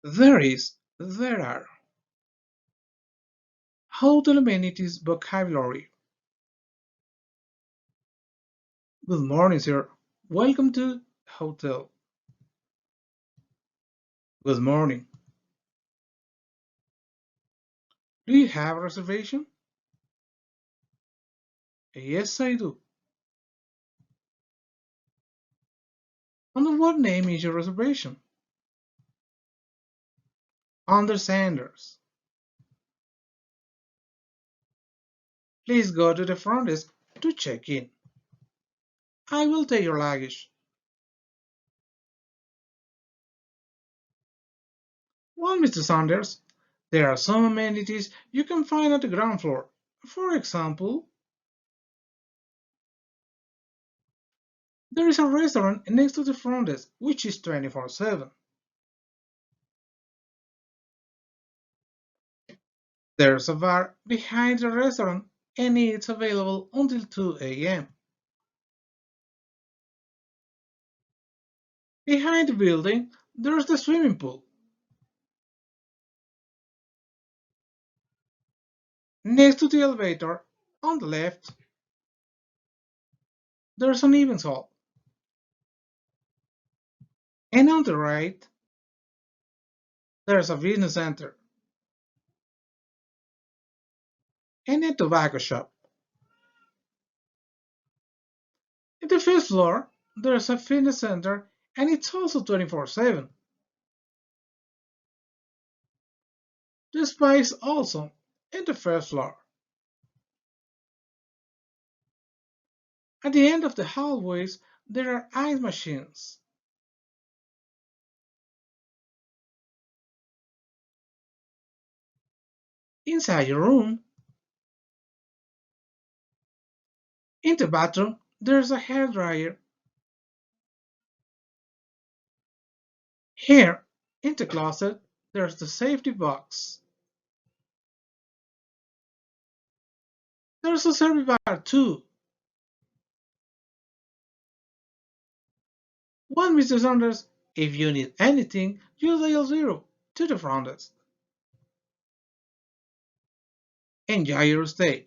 There is, there are. Hotel amenities vocabulary. Good morning, sir. Welcome to hotel. Good morning. Do you have a reservation? Yes, I do. Under what name is your reservation? Under Sanders. Please go to the front desk to check in. I will take your luggage. Well, Mr. Sanders, there are some amenities you can find at the ground floor. For example, there is a restaurant next to the front desk, which is 24/7. There's a bar behind the restaurant and it's available until 2 a.m. Behind the building, there's the swimming pool. Next to the elevator, on the left, there's an events hall. And on the right, there's a business center and a tobacco shop. In the fifth floor, there's a fitness center and it's also 24/7. The spa is also in the first floor. At the end of the hallways, there are ice machines. Inside your room, in the bathroom, there's a hairdryer. Here, in the closet, there's the safety box. There's a service bar too. Well, Mr. Saunders, if you need anything, you dial 0 to the front desk. Enjoy your stay.